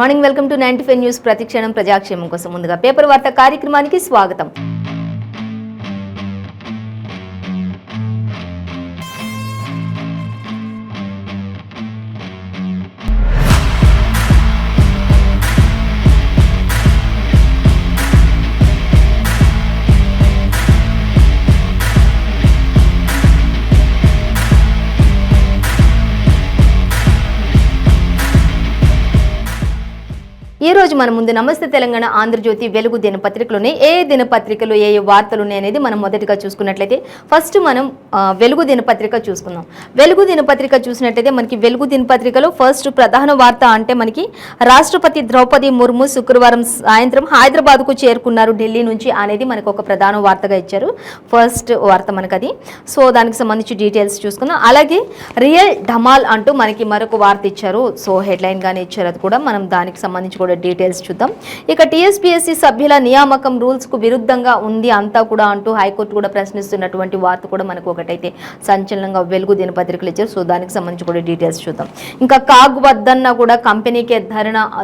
Morning, welcome to 95 news. ప్రతిక్షణం ప్రజాక్షేమం కోసం. ముందుగా పేపర్ వార్త కార్యక్రమానికి స్వాగతం. ఈ రోజు మన ముందు నమస్తే తెలంగాణ, ఆంధ్రజ్యోతి, వెలుగు దినపత్రికలోనే ఏ దినపత్రికలు ఏ వార్తలు ఉన్నాయనేది మనం మొదటిగా చూసుకున్నట్లయితే ఫస్ట్ మనం వెలుగు దినపత్రిక చూసుకుందాం. వెలుగు దినపత్రిక చూసినట్లయితే మనకి వెలుగు దినపత్రికలో ఫస్ట్ ప్రధాన వార్త అంటే మనకి రాష్ట్రపతి ద్రౌపది ముర్ము శుక్రవారం సాయంత్రం హైదరాబాద్కు చేరుకున్నారు ఢిల్లీ నుంచి అనేది మనకు ఒక ప్రధాన వార్తగా ఇచ్చారు. ఫస్ట్ వార్త మనకు అది. సో దానికి సంబంధించి డీటెయిల్స్ చూసుకుందాం. అలాగే రియల్ ధమాల్ అంటూ మనకి మరొక వార్త ఇచ్చారు. సో హెడ్లైన్ గానే ఇచ్చారు, అది కూడా మనం దానికి సంబంధించి కూడా డీటెయిల్స్ చూద్దాం. ఇక టీఎస్పీఎస్సీ సభ్యుల నియామకం రూల్స్ కు విరుద్ధంగా ఉంది అంతా కూడా అంటూ హైకోర్టు కూడా ప్రశ్నిస్తున్నటువంటి వార్త కూడా మనకు ఒకటైతే సంచలనంగా వెలుగు దినపత్రికలు ఇచ్చారు. సో దానికి సంబంధించి కూడా డీటెయిల్స్ చూద్దాం. ఇంకా కాగ్ వద్దన్న కూడా కంపెనీకే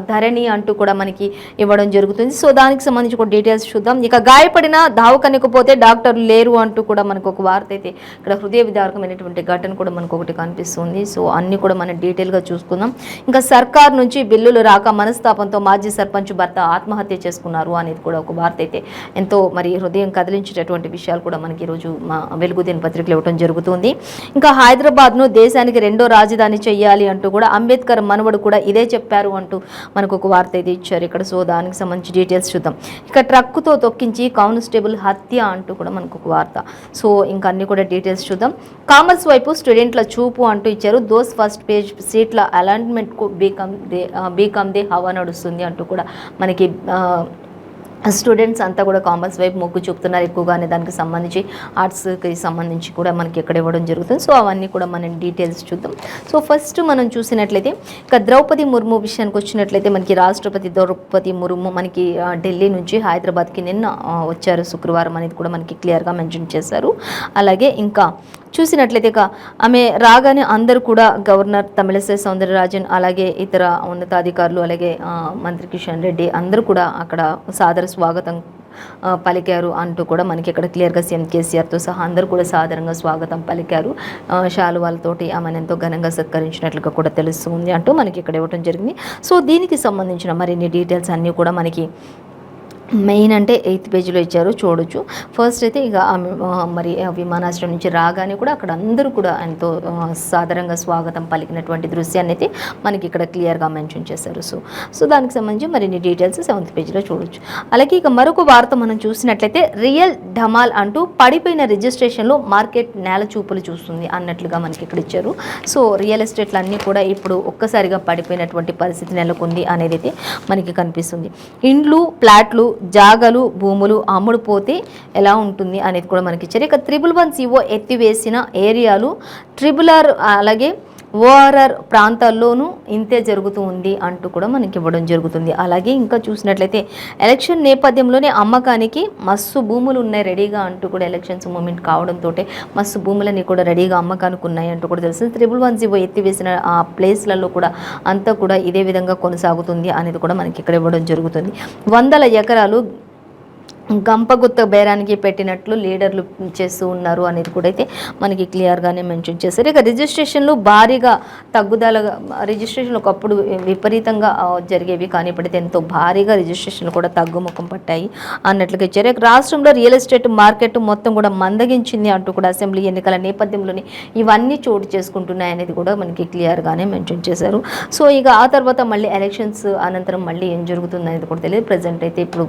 ధరణి అంటూ కూడా మనకి ఇవ్వడం జరుగుతుంది. సో దానికి సంబంధించి కూడా డీటెయిల్స్ చూద్దాం. ఇక గాయపడిన దావకనికపోతే డాక్టర్లు లేరు అంటూ కూడా మనకు ఒక వార్త అయితే ఇక్కడ హృదయ విదారకమైనటువంటి ఘటన కూడా మనకు ఒకటి కనిపిస్తుంది. సో అన్ని కూడా మనం డీటెయిల్గా చూసుకుందాం. ఇంకా సర్కార్ నుంచి బిల్లులు రాక మనస్తాపంతో మాజీ సర్పంచ్ భర్త ఆత్మహత్య చేసుకున్నారు అనేది కూడా ఒక వార్త అయితే ఎంతో మరి హృదయం కదిలించేటటువంటి విషయాలు కూడా మనకి ఈరోజు మా వెలుగు దినపత్రికలు ఇవ్వడం జరుగుతుంది. ఇంకా హైదరాబాద్ను దేశానికి రెండో రాజధాని చెయ్యాలి అంటూ కూడా అంబేద్కర్ మనవడు కూడా ఇదే చెప్పారు అంటూ మనకు ఒక వార్త అయితే ఇచ్చారు ఇక్కడ. సో దానికి సంబంధించి డీటెయిల్స్ చూద్దాం. ఇక ట్రక్కుతో తొక్కించి కానిస్టేబుల్ హత్య అంటూ కూడా మనకు ఒక వార్త. సో ఇంకా అన్ని కూడా డీటెయిల్స్ చూద్దాం. కామర్స్ వైపు స్టూడెంట్ల చూపు అంటూ ఇచ్చారు. దోస్ ఫస్ట్ పేజ్ సీట్ల అలాట్మెంట్కు బీకామ్ దే హవా నడుస్తుంది అంటూ కూడా మనకి స్టూడెంట్స్ అంతా కూడా కామర్స్ వైపు మొగ్గు చూపుతున్నారు ఎక్కువగానే. దానికి సంబంధించి ఆర్ట్స్కి సంబంధించి కూడా మనకి ఎక్కడ ఇవ్వడం జరుగుతుంది. సో అవన్నీ కూడా మనం డీటెయిల్స్ చూద్దాం. సో ఫస్ట్ మనం చూసినట్లయితే ఇక ద్రౌపది ముర్ము విషయానికి వచ్చినట్లయితే మనకి రాష్ట్రపతి ద్రౌపది ముర్ము మనకి ఢిల్లీ నుంచి హైదరాబాద్కి నిన్న వచ్చారు శుక్రవారం అనేది కూడా మనకి క్లియర్గా మెన్షన్ చేశారు. అలాగే ఇంకా చూసినట్లయితే ఆమె రాగానే అందరూ కూడా గవర్నర్ తమిళసై సౌందరరాజన్ అలాగే ఇతర ఉన్నతాధికారులు అలాగే మంత్రి కిషన్ రెడ్డి అందరూ కూడా అక్కడ సాదర స్వాగతం పలికారు అంటూ కూడా మనకి ఇక్కడ క్లియర్గా సీఎం కేసీఆర్తో సహా అందరూ కూడా సాధారణంగా స్వాగతం పలికారు. శాలువాలతోటి ఆమెను ఎంతో ఘనంగా సత్కరించినట్లుగా కూడా తెలుస్తుంది అంటూ మనకి ఇక్కడ ఇవ్వడం జరిగింది. సో దీనికి సంబంధించిన మరిన్ని డీటెయిల్స్ అన్నీ కూడా మనకి మెయిన్ అంటే 8th పేజీలో ఇచ్చారు, చూడొచ్చు. ఫస్ట్ అయితే ఇక మరి విమానాశ్రయం నుంచి రాగానే కూడా అక్కడ అందరూ కూడా ఎంతో సాధారణంగా స్వాగతం పలికినటువంటి దృశ్యాన్ని అయితే మనకి ఇక్కడ క్లియర్గా మెన్షన్ చేశారు. సో దానికి సంబంధించి మరిన్ని డీటెయిల్స్ 7th పేజీలో చూడొచ్చు. అలాగే ఇక మరొక వార్త మనం చూసినట్లయితే రియల్ ధమాల్ అంటూ పడిపోయిన రిజిస్ట్రేషన్లో మార్కెట్ నేల చూపులు చూస్తుంది అన్నట్లుగా మనకి ఇక్కడ ఇచ్చారు. సో రియల్ ఎస్టేట్లు అన్నీ కూడా ఇప్పుడు ఒక్కసారిగా పడిపోయినటువంటి పరిస్థితి నెలకొంది అనేది అయితే మనకి కనిపిస్తుంది. ఇండ్లు, ప్లాట్లు, జాగలు, భూములు అమ్ముడుపోతే ఎలా ఉంటుంది అనేది కూడా మనకి ఇచ్చారు. ఇక 111 CO ఎత్తివేసిన ఏరియాలు ట్రిబులర్ అలాగే ఓఆర్ఆర్ ప్రాంతాల్లోనూ ఇంతే జరుగుతూ ఉంది అంటూ కూడా మనకి ఇవ్వడం జరుగుతుంది. అలాగే ఇంకా చూసినట్లయితే ఎలక్షన్ నేపథ్యంలోనే అమ్మకానికి మస్తు భూములు ఉన్నాయి రెడీగా అంటూ కూడా ఎలక్షన్స్ మూమెంట్ కావడంతో మస్తు భూములన్నీ కూడా రెడీగా అమ్మకానికి ఉన్నాయి అంటూ కూడా తెలుస్తుంది. 111 CO ఎత్తివేసిన ఆ ప్లేస్లలో కూడా అంతా కూడా ఇదే విధంగా కొనసాగుతుంది అనేది కూడా మనకి ఇక్కడ ఇవ్వడం జరుగుతుంది. 100 ఎకరాలు గంపగుత్త బేరానికి పెట్టినట్లు లీడర్లు చేస్తూ ఉన్నారు అనేది కూడా అయితే మనకి క్లియర్గానే మెన్షన్ చేశారు. ఇక రిజిస్ట్రేషన్లు భారీగా తగ్గుదలగా రిజిస్ట్రేషన్లు ఒకప్పుడు విపరీతంగా జరిగేవి, కానీ ఇప్పుడైతే ఎంతో భారీగా రిజిస్ట్రేషన్లు కూడా తగ్గుముఖం పట్టాయి అన్నట్లుగా ఇచ్చారు. ఇక రాష్ట్రంలో రియల్ ఎస్టేట్ మార్కెట్ మొత్తం కూడా మందగించింది అంటూ కూడా అసెంబ్లీ ఎన్నికల నేపథ్యంలోనే ఇవన్నీ చోటు చేసుకుంటున్నాయి అనేది కూడా మనకి క్లియర్గానే మెన్షన్ చేశారు. సో ఇక ఆ తర్వాత మళ్ళీ ఎలక్షన్స్ అనంతరం మళ్ళీ ఏం జరుగుతుంది అనేది కూడా తెలియదు. ప్రజెంట్ అయితే ఇప్పుడు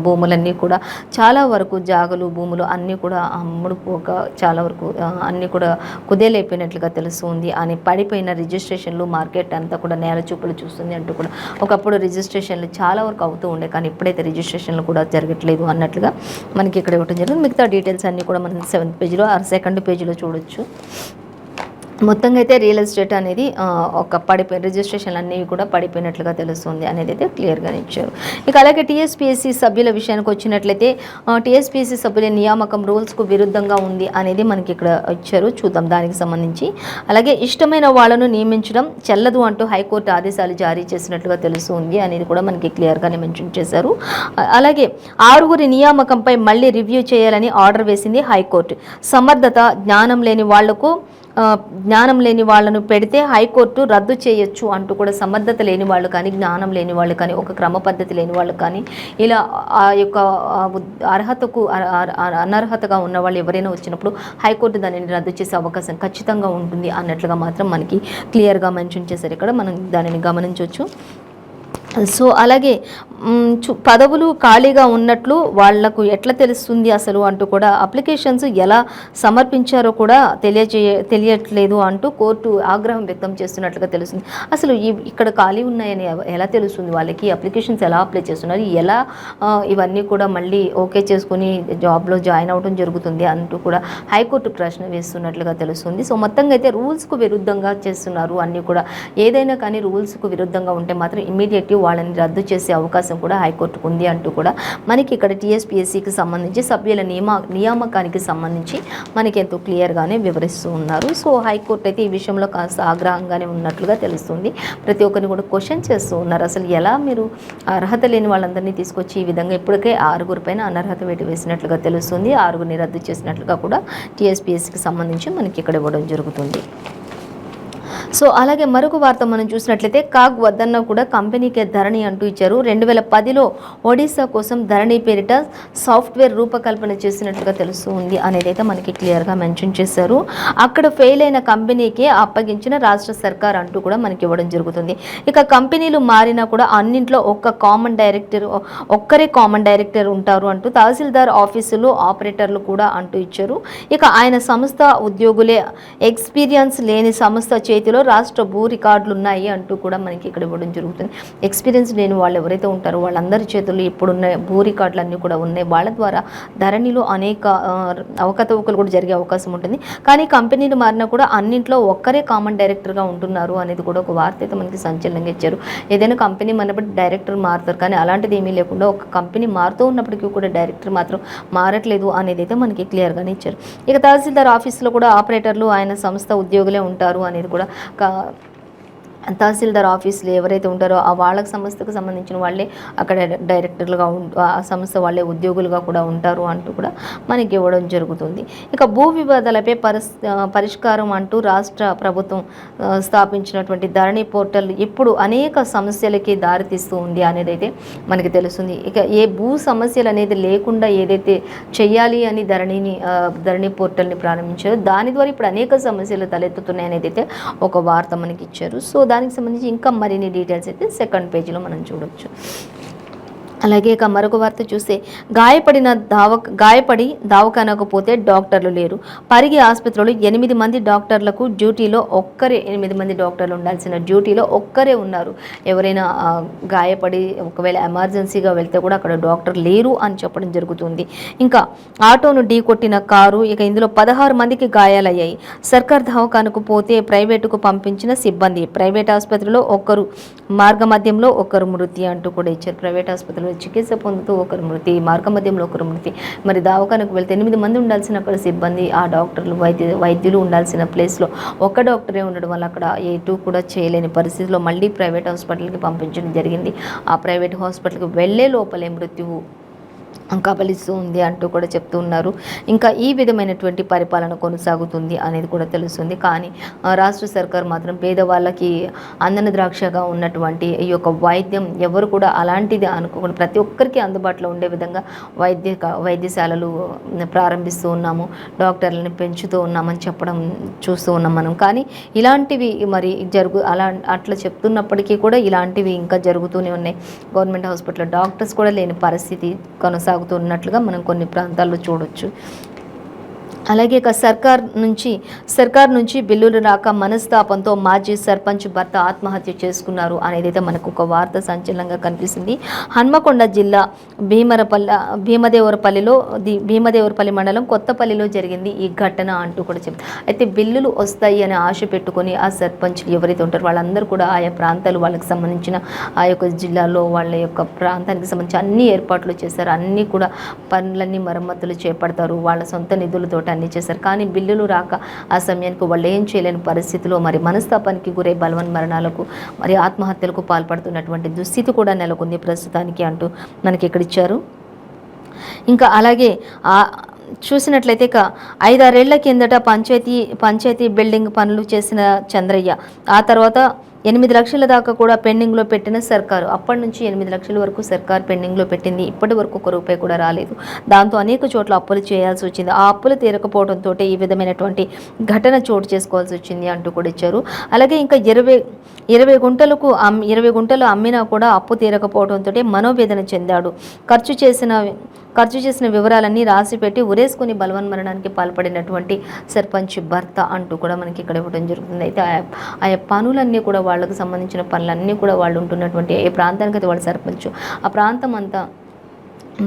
భూములన్నీ కూడా చాలా వరకు జాగలు, భూములు అన్నీ కూడా అమ్ముడుపోక చాలా వరకు అన్నీ కూడా కుదేలైపోయినట్లుగా తెలుస్తుంది అని పడిపోయిన రిజిస్ట్రేషన్లు మార్కెట్ అంతా కూడా నేల చూపులు చూస్తుంది అంటూ కూడా ఒకప్పుడు రిజిస్ట్రేషన్లు చాలా వరకు అవుతూ ఉండే, కానీ ఇప్పుడైతే రిజిస్ట్రేషన్లు కూడా జరగట్లేదు అన్నట్లుగా మనకి ఇక్కడ ఇవ్వడం జరిగింది. మిగతా డీటెయిల్స్ అన్నీ కూడా మనం 7th పేజీలో 2nd పేజీలో చూడొచ్చు. మొత్తంగా అయితే రియల్ ఎస్టేట్ అనేది ఒక పడిపోయి రిజిస్ట్రేషన్లు అన్నీ కూడా పడిపోయినట్లుగా తెలుస్తుంది అనేది అయితే క్లియర్గా ఇచ్చారు. ఇక అలాగే టీఎస్పీఎస్సీ సభ్యుల విషయానికి వచ్చినట్లయితే టీఎస్పీఎస్సీ సభ్యుల నియామకం రూల్స్కు విరుద్ధంగా ఉంది అనేది మనకి ఇక్కడ ఇచ్చారు. చూద్దాం దానికి సంబంధించి. అలాగే ఇష్టమైన వాళ్ళను నియమించడం చెల్లదు అంటూ హైకోర్టు ఆదేశాలు జారీ చేసినట్లుగా తెలుస్తుంది అనేది కూడా మనకి క్లియర్గానే మెన్షన్ చేశారు. అలాగే 6 నియామకంపై మళ్ళీ రివ్యూ చేయాలని ఆర్డర్ వేసింది హైకోర్టు. సమర్థత జ్ఞానం లేని వాళ్ళను పెడితే హైకోర్టు రద్దు చేయొచ్చు అంటూ కూడా సమర్థత లేని వాళ్ళు కానీ జ్ఞానం లేని వాళ్ళు కానీ ఒక క్రమ పద్ధతి లేని వాళ్ళు కానీ ఇలా ఆ యొక్క అర్హతకు అనర్హతగా ఉన్న వాళ్ళు ఎవరైనా వచ్చినప్పుడు హైకోర్టు దానిని రద్దు చేసే అవకాశం ఖచ్చితంగా ఉంటుంది అన్నట్లుగా మాత్రం మనకి క్లియర్గా మెన్షన్ చేశారు. ఇక్కడ మనం దానిని గమనించవచ్చు. సో అలాగే పదవులు ఖాళీగా ఉన్నట్లు వాళ్లకు ఎట్లా తెలుస్తుంది అసలు అంటూ కూడా అప్లికేషన్స్ ఎలా సమర్పించారో కూడా తెలియట్లేదు అంటూ కోర్టు ఆగ్రహం వ్యక్తం చేస్తున్నట్లుగా తెలుస్తుంది. అసలు ఇక్కడ ఖాళీ ఉన్నాయని ఎలా తెలుస్తుంది, వాళ్ళకి అప్లికేషన్స్ ఎలా అప్లై చేస్తున్నారు, ఎలా ఇవన్నీ కూడా మళ్ళీ ఓకే చేసుకుని జాబ్లో జాయిన్ అవ్వడం జరుగుతుంది అంటూ కూడా హైకోర్టు ప్రశ్న వేస్తున్నట్లుగా తెలుస్తుంది. సో మొత్తంగా అయితే రూల్స్కు విరుద్ధంగా చేస్తున్నారు అన్నీ కూడా. ఏదైనా కానీ రూల్స్కు విరుద్ధంగా ఉంటే మాత్రం ఇమ్మీడియట్లీ వాళ్ళని రద్దు చేసే అవకాశం కూడా హైకోర్టుకు ఉంది అంటూ కూడా మనకి ఇక్కడ టీఎస్పీఎస్సీకి సంబంధించి సభ్యుల నియామకానికి సంబంధించి మనకి ఎంతో క్లియర్గానే వివరిస్తూ ఉన్నారు. సో హైకోర్టు అయితే ఈ విషయంలో కాస్త ఆగ్రహంగానే ఉన్నట్లుగా తెలుస్తుంది. ప్రతి ఒక్కరిని కూడా క్వశ్చన్ చేస్తూ ఉన్నారు. అసలు ఎలా మీరు అర్హత లేని వాళ్ళందరినీ తీసుకొచ్చి ఈ విధంగా ఇప్పటికే 6 పైన అనర్హత వేటు వేసినట్లుగా తెలుస్తుంది. 6 రద్దు చేసినట్లుగా కూడా టీఎస్పీఎస్సీకి సంబంధించి మనకి ఇక్కడ ఇవ్వడం జరుగుతుంది. సో అలాగే మరొక వార్త మనం చూసినట్లయితే కాగ్ వద్దన్న కూడా కంపెనీకే ధరణి అంటూ ఇచ్చారు. 2010లో ఒడిశా కోసం ధరణి పేరిట సాఫ్ట్వేర్ రూపకల్పన చేసినట్లుగా తెలుస్తుంది అనేది అయితే మనకి క్లియర్గా మెన్షన్ చేశారు. అక్కడ ఫెయిల్ అయిన కంపెనీకే అప్పగించిన రాష్ట్ర సర్కార్ అంటూ కూడా మనకి ఇవ్వడం జరుగుతుంది. ఇక కంపెనీలు మారినా కూడా అన్నింట్లో ఒక్కరే కామన్ డైరెక్టర్ ఉంటారు అంటూ తహసీల్దార్ ఆఫీసులు ఆపరేటర్లు కూడా అంటూ ఇచ్చారు. ఇక ఆయన సంస్థ ఉద్యోగులే ఎక్స్పీరియన్స్ లేని సంస్థ చేతిలో రాష్ట్ర భూ రికార్డులు ఉన్నాయి అంటూ కూడా మనకి ఇక్కడ ఇవ్వడం జరుగుతుంది. ఎక్స్పీరియన్స్ లేని వాళ్ళు ఎవరైతే ఉంటారో వాళ్ళందరి చేతుల్లో ఇప్పుడున్న భూ రికార్డులు అన్నీ కూడా ఉన్నాయి. వాళ్ళ ద్వారా ధరణిలో అనేక అవకతవకలు కూడా జరిగే అవకాశం ఉంటుంది. కానీ కంపెనీలు మారినా కూడా అన్నింట్లో ఒక్కరే కామన్ డైరెక్టర్గా ఉంటున్నారు అనేది కూడా ఒక వార్త అయితే మనకి సంచలనంగా ఇచ్చారు. ఏదైనా కంపెనీ మారినప్పుడు డైరెక్టర్ మారుతారు, కానీ అలాంటిది ఏమీ లేకుండా ఒక కంపెనీ మారుతూ ఉన్నప్పటికీ కూడా డైరెక్టర్ మాత్రం మారట్లేదు అనేది అయితే మనకి క్లియర్గానే ఇచ్చారు. ఇక తహసీల్దార్ ఆఫీసులో కూడా ఆపరేటర్లు ఆయన సంస్థ ఉద్యోగులే ఉంటారు అనేది కూడా తహసీల్దార్ ఆఫీసులు ఎవరైతే ఉంటారో ఆ వాళ్ళకి సంస్థకు సంబంధించిన వాళ్ళే అక్కడ డైరెక్టర్లుగా ఆ సంస్థ వాళ్ళే ఉద్యోగులుగా కూడా ఉంటారు అంటూ కూడా మనకి ఇవ్వడం జరుగుతుంది. ఇక భూ వివాదాలపై పరిష్కారం అంటూ రాష్ట్ర ప్రభుత్వం స్థాపించినటువంటి ధరణి పోర్టల్ ఇప్పుడు అనేక సమస్యలకి దారితీస్తూ ఉంది అనేది అయితే మనకి తెలుస్తుంది. ఇక ఏ భూ సమస్యలు అనేది లేకుండా ఏదైతే చెయ్యాలి అని ధరణి పోర్టల్ని ప్రారంభించారో దాని ద్వారా ఇప్పుడు అనేక సమస్యలు తలెత్తుతున్నాయి అనేది అయితే ఒక వార్త మనకి ఇచ్చారు. సో దానికి సంబంధించి ఇంకా మరిన్ని డీటెయిల్స్ అయితే సెకండ్ పేజీలో మనం చూడొచ్చు. అలాగే ఇక మరొక వార్త చూస్తే గాయపడి దవాఖానకు పోతే డాక్టర్లు లేరు. పరిగి ఆసుపత్రిలో 8 మంది డాక్టర్లకు డ్యూటీలో 8 మంది డాక్టర్లు ఉండాల్సిన డ్యూటీలో ఒక్కరే ఉన్నారు. ఎవరైనా గాయపడి ఒకవేళ ఎమర్జెన్సీగా వెళ్తే కూడా అక్కడ డాక్టర్ లేరు అని చెప్పడం జరుగుతుంది. ఇంకా ఆటోను ఢీకొట్టిన కారు, ఇక ఇందులో 16 మందికి గాయాలయ్యాయి. సర్కార్ దవాఖానకు పోతే ప్రైవేటుకు పంపించిన సిబ్బంది, ప్రైవేట్ ఆసుపత్రిలో మార్గమధ్యంలో ఒకరు మృతి అంటూ కూడా ఇచ్చారు. ప్రైవేట్ ఆసుపత్రిలో చికిత్స పొందుతూ ఒకరు మృతి, మార్గమధ్యంలో ఒకరు మృతి. మరి దవాఖానకు వెళ్తే 8 మంది ఉండాల్సిన అక్కడ సిబ్బంది, ఆ డాక్టర్లు వైద్యులు ఉండాల్సిన ప్లేస్లో ఒక డాక్టరే ఉండడం వల్ల అక్కడ ఎటు కూడా చేయలేని పరిస్థితిలో మళ్ళీ ప్రైవేట్ హాస్పిటల్కి పంపించడం జరిగింది. ఆ ప్రైవేట్ హాస్పిటల్కి వెళ్ళే లోపలే మృత్యువు కబలిస్తూ ఉంది అంటూ కూడా చెప్తూ ఉన్నారు. ఇంకా ఈ విధమైనటువంటి పరిపాలన కొనసాగుతుంది అనేది కూడా తెలుస్తుంది. కానీ రాష్ట్ర సర్కార్ మాత్రం పేదవాళ్ళకి అందని ద్రాక్షగా ఉన్నటువంటి ఈ యొక్క వైద్యం ఎవరు కూడా అలాంటిది అనుకోకుండా ప్రతి ఒక్కరికి అందుబాటులో ఉండే విధంగా వైద్యశాలలు ప్రారంభిస్తూ ఉన్నాము, డాక్టర్లను పెంచుతూ ఉన్నామని చెప్పడం చూస్తూ ఉన్నాం మనం. కానీ ఇలాంటివి మరి అట్లా చెప్తున్నప్పటికీ కూడా ఇలాంటివి ఇంకా జరుగుతూనే ఉన్నాయి. గవర్నమెంట్ హాస్పిటల్లో డాక్టర్స్ కూడా లేని పరిస్థితి కొనసాగుతున్నట్లుగా మనం కొన్ని ప్రాంతాల్లో చూడొచ్చు. అలాగే ఇక సర్కార్ నుంచి బిల్లులు రాక మనస్తాపంతో మాజీ సర్పంచ్ భర్త ఆత్మహత్య చేసుకున్నారు అనేది అయితే మనకు ఒక వార్త సంచలనంగా కనిపిస్తుంది. హన్మకొండ జిల్లా భీమదేవరపల్లి మండలం కొత్తపల్లిలో జరిగింది ఈ ఘటన అంటూ కూడా చెప్తారు. అయితే బిల్లులు వస్తాయి అని ఆశ పెట్టుకొని ఆ సర్పంచ్లు ఎవరైతే ఉంటారో వాళ్ళందరూ కూడా ఆయా ప్రాంతాలు వాళ్ళకి సంబంధించిన ఆ యొక్క జిల్లాలో వాళ్ళ యొక్క ప్రాంతానికి సంబంధించి అన్ని ఏర్పాట్లు చేశారు. అన్నీ కూడా పనులన్నీ మరమ్మతులు చేపడతారు. వాళ్ళ సొంత నిధులతో అన్నీ చేశారు. కానీ బిల్లులు రాక ఆ సమయానికి వాళ్ళు ఏం చేయలేని పరిస్థితిలో మరి మనస్తాపానికి గురై బలవన్ మరణాలకు మరి ఆత్మహత్యలకు పాల్పడుతున్నటువంటి దుస్థితి కూడా నెలకొంది ప్రస్తుతానికి అంటూ మనకి ఇక్కడ ఇచ్చారు. ఇంకా అలాగే చూసినట్లయితే 5-6 ఏళ్ల కిందట పంచాయతీ బిల్డింగ్ పనులు చేసిన చంద్రయ్య ఆ తర్వాత 8 లక్షల దాకా కూడా పెండింగ్లో పెట్టిన సర్కారు. అప్పటి నుంచి 8 లక్షల వరకు సర్కారు పెండింగ్లో పెట్టింది. ఇప్పటి వరకు 1 రూపాయి కూడా రాలేదు. దాంతో అనేక చోట్ల అప్పులు చేయాల్సి వచ్చింది. ఆ అప్పులు తీరకపోవడంతో ఈ విధమైనటువంటి ఘటన చోటు చేసుకోవాల్సి వచ్చింది అంటూ కూడా ఇచ్చారు. అలాగే ఇంకా 20 గుంటలు అమ్మినా కూడా అప్పు తీరకపోవడంతో మనోవేదన చెందాడు. ఖర్చు చేసిన వివరాలన్నీ రాసిపెట్టి ఉరేసుకుని బలవన్ మరణానికి పాల్పడినటువంటి సర్పంచ్ భర్త అంటూ కూడా మనకి ఇక్కడ ఇవ్వడం జరుగుతుంది. అయితే ఆయా పనులన్నీ కూడా వాళ్ళకు సంబంధించిన పనులన్నీ కూడా వాళ్ళు ఉంటున్నటువంటి ఏ ప్రాంతానికి అయితే వాళ్ళు సర్పంచ్ ఆ ప్రాంతం అంతా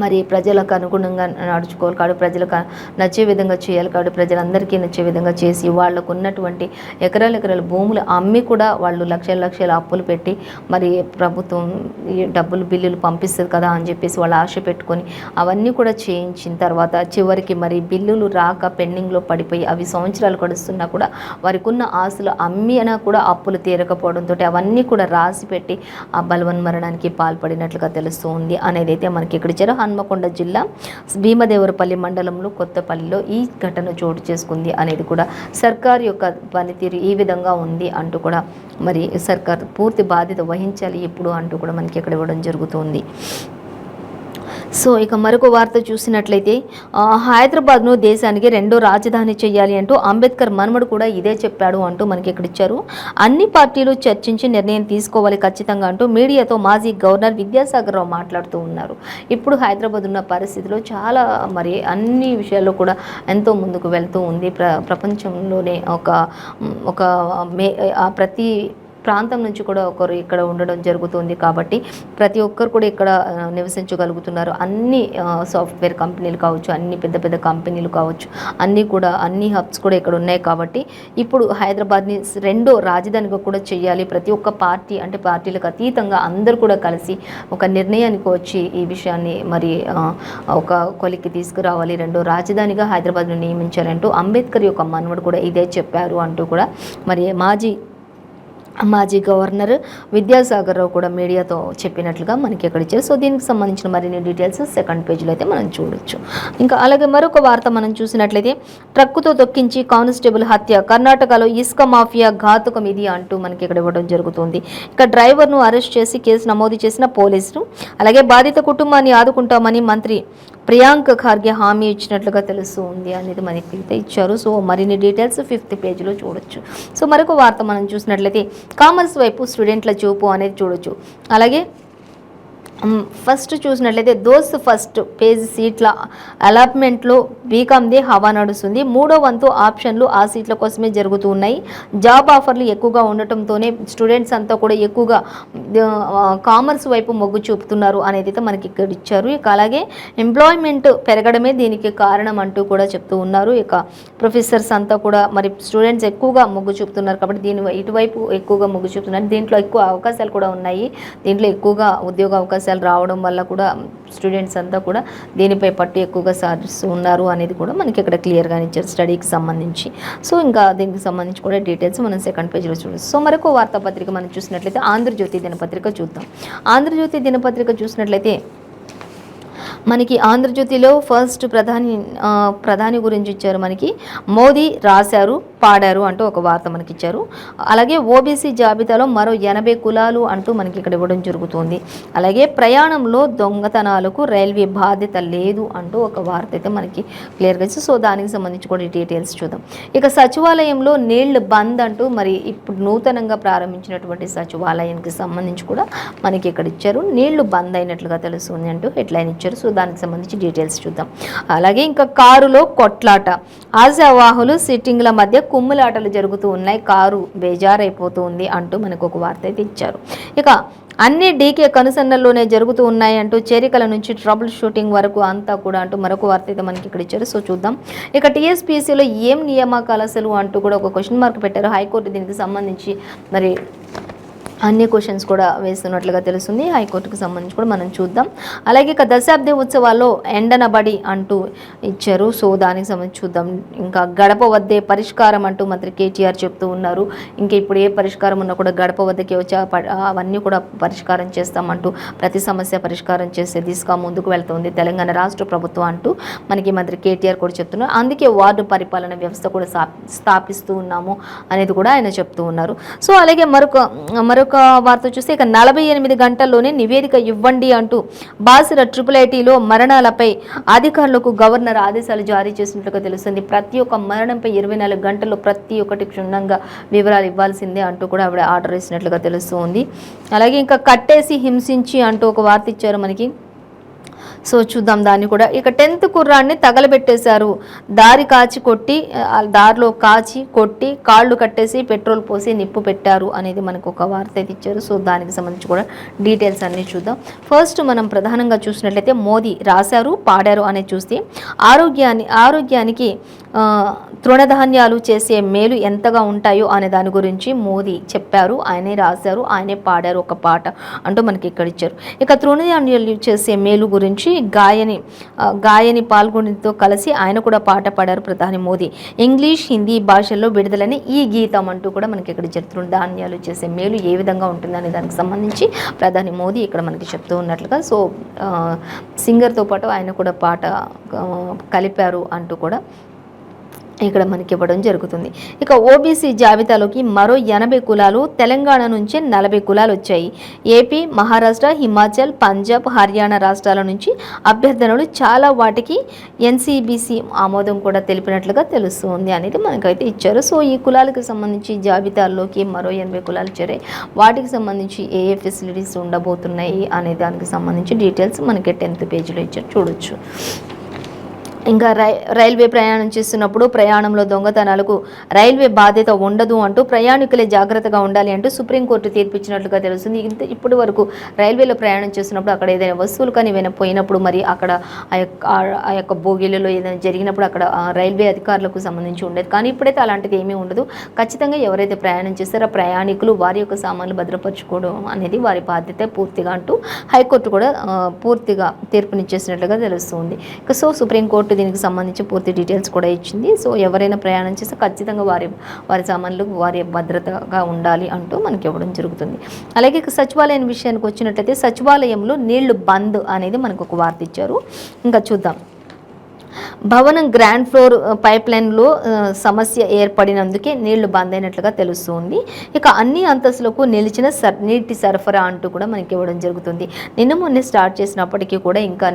మరి ప్రజలకు అనుగుణంగా నడుచుకోవాలి కాదు, ప్రజలకు నచ్చే విధంగా చేయాలి కాదు, ప్రజలందరికీ నచ్చే విధంగా చేసి వాళ్ళకు ఉన్నటువంటి ఎకరాల భూములు అమ్మి కూడా వాళ్ళు లక్షల అప్పులు పెట్టి మరి ప్రభుత్వం ఈ బిల్లులు పంపిస్తుంది కదా అని చెప్పేసి వాళ్ళు ఆశ పెట్టుకొని అవన్నీ కూడా చేయించిన తర్వాత చివరికి మరి బిల్లులు రాక పెండింగ్లో పడిపోయి అవి సంవత్సరాలు గడుస్తున్నా కూడా వారికి ఉన్న ఆస్తులు అమ్మి అయినా కూడా అప్పులు తీరకపోవడంతో అవన్నీ కూడా రాసి పెట్టి ఆ బలవన్ మరణానికి పాల్పడినట్లుగా తెలుస్తూ ఉంది అనేది అయితే మనకి ఇక్కడ ఇచ్చారు. హన్మకొండ జిల్లా భీమదేవరపల్లి మండలంలో కొత్తపల్లిలో ఈ ఘటన చోటు చేసుకుంది అనేది కూడా సర్కార్ యొక్క పనితీరు ఈ విధంగా ఉంది అంటూ కూడా మరి సర్కార్ పూర్తి బాధ్యత వహించాలి ఇప్పుడు అంటూ కూడా మనకి ఇక్కడ ఇవ్వడం జరుగుతుంది. సో ఇక మరొక వార్త చూసినట్లయితే హైదరాబాద్ను దేశానికి 2వ రాజధాని చేయాలి అంటూ అంబేద్కర్ మనవడు కూడా ఇదే చెప్పాడు అంటూ మనకి ఇక్కడ ఇచ్చారు. అన్ని పార్టీలు చర్చించి నిర్ణయం తీసుకోవాలి ఖచ్చితంగా అంటూ మీడియాతో మాజీ గవర్నర్ విద్యాసాగర్ రావు మాట్లాడుతూ ఉన్నారు. ఇప్పుడు హైదరాబాద్ ఉన్న పరిస్థితిలో చాలా మరి అన్ని విషయాల్లో కూడా ఎంతో ముందుకు వెళ్తూ ఉంది. ప్రపంచంలోనే ప్రతి ప్రాంతం నుంచి కూడా ఒకరు ఇక్కడ ఉండడం జరుగుతుంది. కాబట్టి ప్రతి ఒక్కరు కూడా ఇక్కడ నివసించగలుగుతున్నారు. అన్ని సాఫ్ట్వేర్ కంపెనీలు కావచ్చు, అన్ని పెద్ద కంపెనీలు కావచ్చు, అన్ని హబ్స్ కూడా ఇక్కడ ఉన్నాయి. కాబట్టి ఇప్పుడు హైదరాబాద్ని 2వ రాజధానిగా కూడా చేయాలి. ప్రతి ఒక్క పార్టీ అంటే పార్టీలకు అతీతంగా అందరూ కూడా కలిసి ఒక నిర్ణయానికి వచ్చి ఈ విషయాన్ని మరి ఒక కొలిక్కి తీసుకురావాలి. 2వ రాజధానిగా హైదరాబాద్ను నియమించాలంటూ అంబేద్కర్ యొక్క మనవడు కూడా ఇదే చెప్పారు అంటూ కూడా మరి మాజీ గవర్నర్ విద్యాసాగర్ రావు కూడా మీడియాతో చెప్పినట్లుగా మనకి ఎక్కడ ఇచ్చారు. సో దీనికి సంబంధించిన మరిన్ని డీటెయిల్స్ సెకండ్ పేజీలో అయితే మనం చూడొచ్చు. ఇంకా అలాగే మరొక వార్త మనం చూసినట్లయితే ట్రక్కుతో తొక్కించి కానిస్టేబుల్ హత్య, కర్ణాటకలో ఇసుక మాఫియా ఘాతుకం ఇది అంటూ మనకి ఇక్కడ ఇవ్వడం జరుగుతుంది. ఇక డ్రైవర్ను అరెస్ట్ చేసి కేసు నమోదు చేసిన పోలీసులు, అలాగే బాధిత కుటుంబాన్ని ఆదుకుంటామని మంత్రి ప్రియాంక్ ఖార్గే హామీ ఇచ్చినట్లుగా తెలుస్తూ ఉంది అనేది మనకి అయితే ఇచ్చారు. సో మరిన్ని డీటెయిల్స్ 5th పేజీలో చూడొచ్చు. సో మరొక వార్త మనం చూసినట్లయితే కామర్స్ వైపు స్టూడెంట్ల చూపు అనేది చూడొచ్చు. అలాగే ఫస్ట్ చూసినట్లయితే దోస్త్ ఫస్ట్ పేజ్ సీట్ల అలాట్మెంట్లో బీకామ్దే హవా నడుస్తుంది. 3వ వంతు ఆప్షన్లు ఆ సీట్ల కోసమే జరుగుతూ ఉన్నాయి. జాబ్ ఆఫర్లు ఎక్కువగా ఉండటంతోనే స్టూడెంట్స్ అంతా కూడా ఎక్కువగా కామర్స్ వైపు మొగ్గు చూపుతున్నారు అనేది అయితే మనకి ఇక్కడ ఇచ్చారు. ఇక అలాగే ఎంప్లాయ్మెంట్ పెరగడమే దీనికి కారణం అంటూ కూడా చెప్తూ ఉన్నారు. ఇక ప్రొఫెసర్స్ అంతా కూడా మరి స్టూడెంట్స్ ఎక్కువగా మొగ్గు చూపుతున్నారు కాబట్టి ఇటువైపు ఎక్కువగా మొగ్గు చూపుతున్నారు. దీంట్లో ఎక్కువ అవకాశాలు కూడా ఉన్నాయి. దీంట్లో ఎక్కువగా ఉద్యోగ అవకాశాలు రావడం వల్ల కూడా స్టూడెంట్స్ అంతా కూడా దీనిపై పట్టు ఎక్కువగా సాధిస్తూ ఉన్నారు అనేది కూడా మనకి ఇక్కడ క్లియర్గా ఇచ్చారు స్టడీకి సంబంధించి. సో ఇంకా దీనికి సంబంధించి కూడా డీటెయిల్స్ మనం సెకండ్ పేజీలో చూడవచ్చు. సో మరొక వార్తాపత్రిక మనం చూసినట్లయితే ఆంధ్రజ్యోతి దినపత్రిక చూద్దాం. ఆంధ్రజ్యోతి దినపత్రిక చూసినట్లయితే మనకి ఆంధ్రజ్యోతిలో ఫస్ట్ ప్రధాని గురించి ఇచ్చారు. మనకి మోదీ రాశారు పాడారు అంటూ ఒక వార్త మనకి ఇచ్చారు. అలాగే ఓబీసీ జాబితాలో మరో 80 కులాలు అంటూ మనకి ఇక్కడ ఇవ్వడం జరుగుతుంది. అలాగే ప్రయాణంలో దొంగతనాలకు రైల్వే బాధ్యత లేదు అంటూ ఒక వార్త అయితే మనకి క్లియర్గా ఇచ్చి సో దానికి సంబంధించి కూడా డీటెయిల్స్ చూద్దాం. ఇక సచివాలయంలో నీళ్లు బంద్ అంటూ మరి ఇప్పుడు నూతనంగా ప్రారంభించినటువంటి సచివాలయానికి సంబంధించి కూడా మనకి ఇక్కడ ఇచ్చారు. నీళ్లు బంద్ అయినట్లుగా తెలుస్తుంది అంటూ హెడ్లైన్ ఇచ్చారు. సో దానికి సంబంధించి డీటెయిల్స్ చూద్దాం. అలాగే ఇంకా కారులో కొట్లాట, ఆశావాహులు సిట్టింగ్ల మధ్య కుమ్ములాటలు జరుగుతూ ఉన్నాయి, కారు బేజారైపోతూ ఉంది అంటూ మనకు ఒక వార్త అయితే ఇచ్చారు. ఇక అన్ని డీకే కనుసన్నల్లోనే జరుగుతూ ఉన్నాయి అంటూ చేరికల నుంచి ట్రబుల్ షూటింగ్ వరకు అంతా కూడా అంటూ మరొక వార్త అయితే మనకి ఇక్కడ ఇచ్చారు. సో చూద్దాం. ఇక టీఎస్పీసీలో ఏం నియామకాలు అసలు అంటూ కూడా ఒక క్వశ్చన్ మార్క్ పెట్టారు. హైకోర్టు దీనికి సంబంధించి మరి అన్ని క్వశ్చన్స్ కూడా వేస్తున్నట్లుగా తెలుస్తుంది. హైకోర్టుకు సంబంధించి కూడా మనం చూద్దాం. అలాగే ఇక దశాబ్ది ఉత్సవాల్లో ఎండనబడి అంటూ ఇచ్చారు. సో దానికి సంబంధించి చూద్దాం. ఇంకా గడప వద్దే పరిష్కారం అంటూ మంత్రి కేటీఆర్ చెప్తూ ఉన్నారు. ఇంకా ఇప్పుడు ఏ పరిష్కారం ఉన్నా కూడా గడప వద్దకే వచ్చి అవన్నీ కూడా పరిష్కారం చేస్తామంటూ ప్రతి సమస్య పరిష్కారం చేసే దిశగా ముందుకు వెళ్తుంది తెలంగాణ రాష్ట్ర ప్రభుత్వం అంటూ మనకి మంత్రి కేటీఆర్ కూడా చెప్తున్నారు. అందుకే వార్డు పరిపాలన వ్యవస్థ కూడా స్థాపిస్తూ ఉన్నాము అనేది కూడా ఆయన చెప్తూ ఉన్నారు. సో అలాగే మరొక వార్త చూస్తే ఇక 48 గంటల్లోనే నివేదిక ఇవ్వండి అంటూ బాసిర IIITలో మరణాలపై అధికారులకు గవర్నర్ ఆదేశాలు జారీ చేసినట్లుగా తెలుస్తుంది. ప్రతి ఒక్క మరణంపై 24 గంటల్లో ప్రతి ఒక్కటి క్షుణ్ణంగా వివరాలు ఇవ్వాల్సిందే అంటూ కూడా ఆవిడ ఆర్డర్ ఇచ్చినట్లుగా తెలుస్తుంది. అలాగే ఇంకా కట్టేసి హింసించి అంటూ ఒక వార్త ఇచ్చారు మనకి. సో చూద్దాం దాన్ని కూడా. ఇక 10th కుర్రాన్ని తగలబెట్టేశారు. దారిలో కాచి కొట్టి కాళ్ళు కట్టేసి పెట్రోల్ పోసి నిప్పు పెట్టారు అనేది మనకు ఒక వార్త అయితే ఇచ్చారు. సో దానికి సంబంధించి కూడా డీటెయిల్స్ అన్నీ చూద్దాం. ఫస్ట్ మనం ప్రధానంగా చూసినట్లయితే మోదీ రాశారు పాడారు అనేది చూస్తే ఆరోగ్యానికి తృణధాన్యాలు చేసే మేలు ఎంతగా ఉంటాయో అనే దాని గురించి మోదీ చెప్పారు. ఆయనే రాశారు, ఆయనే పాడారు ఒక పాట అంటూ మనకి ఇక్కడ ఇచ్చారు. ఇక తృణధాన్యాలు చేసే మేలు గురించి గాయని పాల్గొనితో కలిసి ఆయన కూడా పాట పాడారు ప్రధాని మోదీ. ఇంగ్లీష్ హిందీ భాషల్లో విడుదలని ఈ గీతం అంటూ కూడా మనకి ఇక్కడ తృణధాన్యాలు చేసే మేలు ఏ విధంగా ఉంటుందనే దానికి సంబంధించి ప్రధాని మోదీ ఇక్కడ మనకి చెప్తూ ఉన్నట్లుగా. సో సింగర్తో పాటు ఆయన కూడా పాట కలిపారు అంటూ కూడా ఇక్కడ మనకి ఇవ్వడం జరుగుతుంది. ఇక ఓబీసీ జాబితాలోకి మరో 80 కులాలు, తెలంగాణ నుంచే 40 కులాలు వచ్చాయి. ఏపీ, మహారాష్ట్ర, హిమాచల్, పంజాబ్, హర్యానా రాష్ట్రాల నుంచి అభ్యర్థనలు చాలా వాటికి ఎన్సీబీసీ ఆమోదం కూడా తెలిపినట్లుగా తెలుస్తుంది అనేది మనకైతే ఇచ్చారు. సో ఈ కులాలకు సంబంధించి జాబితాల్లోకి మరో 80 కులాలు చేరాయి. వాటికి సంబంధించి ఏ ఫెసిలిటీస్ ఉండబోతున్నాయి అనే దానికి సంబంధించి డీటెయిల్స్ మనకి 10th పేజీలో ఇచ్చారు, చూడొచ్చు. ఇంకా రైల్వే ప్రయాణం చేస్తున్నప్పుడు ప్రయాణంలో దొంగతనాలకు రైల్వే బాధ్యత ఉండదు అంటూ ప్రయాణికులే జాగ్రత్తగా ఉండాలి అంటూ సుప్రీంకోర్టు తీర్పిచ్చినట్లుగా తెలుస్తుంది. ఇప్పటి వరకు రైల్వేలో ప్రయాణం చేస్తున్నప్పుడు అక్కడ ఏదైనా వస్తువులు కానీ ఏమైనా పోయినప్పుడు మరి అక్కడ ఆ యొక్క బోగీలలో ఏదైనా జరిగినప్పుడు అక్కడ రైల్వే అధికారులకు సంబంధించి ఉండేది. కానీ ఇప్పుడైతే అలాంటిది ఏమీ ఉండదు. ఖచ్చితంగా ఎవరైతే ప్రయాణం చేస్తారో ఆ ప్రయాణికులు వారి యొక్క సామాన్లు భద్రపరచుకోవడం అనేది వారి బాధ్యత పూర్తిగా అంటూ హైకోర్టు కూడా పూర్తిగా తీర్పునిచ్చేసినట్లుగా తెలుస్తుంది. సో సుప్రీంకోర్టు దీనికి సంబంధించి పూర్తి డీటెయిల్స్ కూడా ఇచ్చింది. సో ఎవరైనా ప్రయాణం చేస్తే ఖచ్చితంగా వారి సామాన్లు వారి భద్రతగా ఉండాలి అంటూ మనకి ఇవ్వడం జరుగుతుంది. అలాగే సచివాలయం విషయానికి వచ్చినట్లయితే సచివాలయంలో నీళ్లు బంద్ అనేది మనకు ఒక వార్త ఇచ్చారు. ఇంకా చూద్దాం. భవనం గ్రౌండ్ ఫ్లోర్ పైప్ లైన్లో సమస్య ఏర్పడినందుకే నీళ్లు బంద్ అయినట్లుగా తెలుస్తుంది. ఇక అన్ని అంతస్తులకు నిలిచిన నీటి సరఫరా అంటూ కూడా మనకి ఇవ్వడం జరుగుతుంది. నిన్న మొన్నే స్టార్ట్ చేసినప్పటికీ కూడా ఇంకా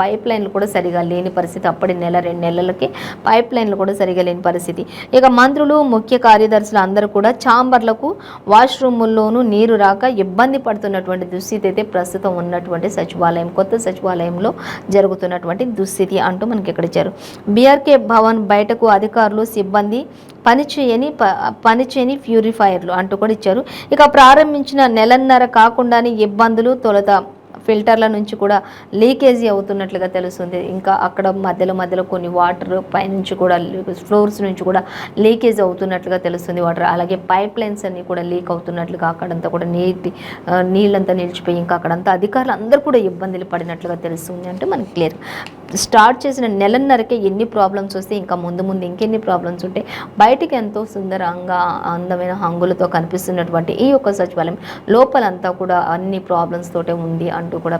పైప్ లైన్లు కూడా సరిగా లేని పరిస్థితి. అప్పటి 1-2 నెలలకి పైప్ లైన్లు కూడా సరిగా లేని పరిస్థితి. ఇక మంత్రులు, ముఖ్య కార్యదర్శులు అందరూ కూడా ఛాంబర్లకు, వాష్రూముల్లోనూ నీరు రాక ఇబ్బంది పడుతున్నటువంటి దుస్థితి అయితే ప్రస్తుతం ఉన్నటువంటి కొత్త సచివాలయంలో జరుగుతున్నటువంటి దుస్థితి అంటూ మనకి ఇక్కడ ఇచ్చారు. బీఆర్కే భవన్ బయటకు అధికారులు, సిబ్బంది పనిచేయని ప్యూరిఫైయర్లు అంటూ కూడా ఇచ్చారు. ఇక ప్రారంభించిన నెలన్నర కాకుండానే ఇబ్బందులు. తొలుత ఫిల్టర్ల నుంచి కూడా లీకేజీ అవుతున్నట్లుగా తెలుస్తుంది. ఇంకా అక్కడ మధ్యలో కొన్ని వాటర్ పైనుంచి కూడా ఫ్లోర్స్ నుంచి కూడా లీకేజ్ అవుతున్నట్లుగా తెలుస్తుంది వాటర్. అలాగే పైప్ లైన్స్ అన్నీ కూడా లీక్ అవుతున్నట్లుగా అక్కడంతా కూడా నీళ్ళంతా నిలిచిపోయి ఇంకా అక్కడంతా అధికారులు అందరూ కూడా ఇబ్బందులు పడినట్లుగా తెలుస్తుంది అంటే మనకి క్లియర్. స్టార్ట్ చేసిన నెలన్నరకే ఎన్ని ప్రాబ్లమ్స్ వస్తే ఇంకా ముందు ఇంకెన్ని ప్రాబ్లమ్స్ ఉంటాయి. బయటికి ఎంతో సుందరంగా అందమైన హంగులతో కనిపిస్తున్నటువంటి ఈ యొక్క సచివాలయం లోపలంతా కూడా అన్ని ప్రాబ్లమ్స్ తోటే ఉంది అంటూ కూడా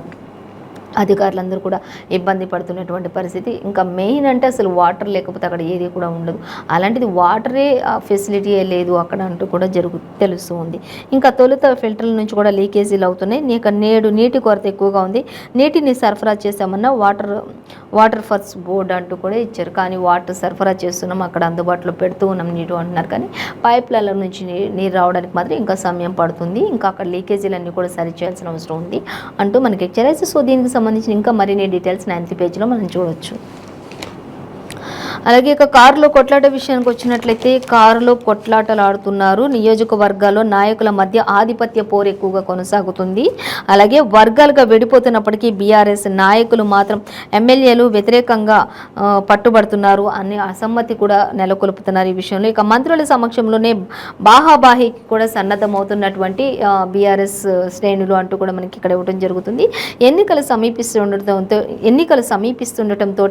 అధికారులందరూ కూడా ఇబ్బంది పడుతున్నటువంటి పరిస్థితి. ఇంకా మెయిన్ అంటే అసలు వాటర్ లేకపోతే అక్కడ ఏది కూడా ఉండదు. అలాంటిది వాటరే ఫెసిలిటీయే లేదు అక్కడ అంటూ కూడా తెలుస్తూ ఉంది. ఇంకా తొలుత ఫిల్టర్ల నుంచి కూడా లీకేజీలు అవుతున్నాయి. నేడు నీటి కొరత ఎక్కువగా ఉంది. నీటిని సరఫరా చేసామన్నా వాటర్ ఫర్స్ బోర్డు అంటూ కూడా ఇచ్చారు. కానీ వాటర్ సరఫరా చేస్తున్నాం, అక్కడ అందుబాటులో పెడుతూ ఉన్నాం నీరు అంటున్నారు. కానీ పైప్లైన్ల నుంచి నీరు రావడానికి మాత్రం ఇంకా సమయం పడుతుంది. ఇంకా అక్కడ లీకేజీలన్నీ కూడా సరి చేయాల్సిన అవసరం ఉంది అంటూ మనకి ఇచ్చారు. సో దీనికి సంబంధించిన ఇంకా మరిన్ని డీటెయిల్స్ 9th పేజీలో మనం చూడొచ్చు. అలాగే ఇక కారులో కొట్లాట విషయానికి వచ్చినట్లయితే కారులో కొట్లాటలు ఆడుతున్నారు. నియోజకవర్గాల్లో నాయకుల మధ్య ఆధిపత్య పోరు ఎక్కువగా కొనసాగుతుంది. అలాగే వర్గాలుగా విడిపోతున్నప్పటికీ బీఆర్ఎస్ నాయకులు మాత్రం ఎమ్మెల్యేలు వ్యతిరేకంగా పట్టుబడుతున్నారు అని అసమ్మతి కూడా నెలకొల్పుతున్నారు ఈ విషయంలో. ఇక మంత్రుల సమక్షంలోనే బాహాబాహికి కూడా సన్నద్ధమవుతున్నటువంటి బీఆర్ఎస్ శ్రేణులు అంటూ కూడా మనకి ఇక్కడ ఇవ్వడం జరుగుతుంది. ఎన్నికలు సమీపిస్తుండటంతో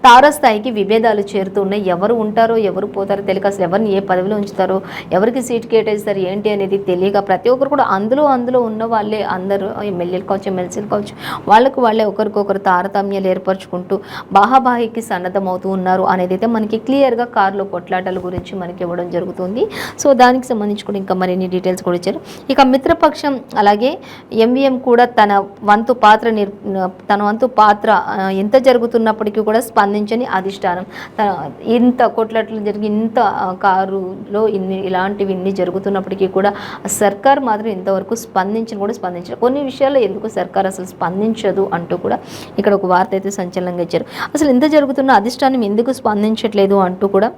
తారాస్థాయికి విభేదాలు చేరుతున్నాయి. ఎవరు ఉంటారో ఎవరు పోతారో తెలియక, అసలు ఎవరిని ఏ పదవిలో ఉంచుతారో, ఎవరికి సీట్ కేటాయిస్తారు ఏంటి అనేది తెలియక ప్రతి ఒక్కరు కూడా అందులో ఉన్న వాళ్ళే, అందరూ ఎమ్మెల్యేలు కావచ్చు, ఎమ్మెల్సీలు కావచ్చు, వాళ్ళే ఒకరికొకరు తారతమ్యాలు ఏర్పరచుకుంటూ బాహాబాహికి సన్నద్ధమవుతూ ఉన్నారు అనేది అయితే మనకి క్లియర్గా కారులో కొట్లాటల గురించి మనకి ఇవ్వడం జరుగుతుంది. సో దానికి సంబంధించి కూడా ఇంకా మరిన్ని డీటెయిల్స్ కూడా ఇచ్చారు. ఇక మిత్రపక్షం అలాగే ఎంవీఎం కూడా తన వంతు పాత్ర ఎంత జరుగుతున్నప్పటికీ కూడా స్పందించని అధిష్టానం, ఇంత కొట్లాటలు జరిగి ఇంత కారులో ఇలాంటివి జరుగుతున్నప్పటికీ కూడా సర్కార్ మాత్రం ఇంతవరకు స్పందించారు. కొన్ని విషయాల్లో ఎందుకు సర్కార్ అసలు స్పందించదు అంటూ కూడా ఇక్కడ ఒక వార్త అయితే సంచలనంగా ఇచ్చారు. అసలు ఇంత జరుగుతున్న అధిష్టానం ఎందుకు స్పందించట్లేదు అంటూ కూడా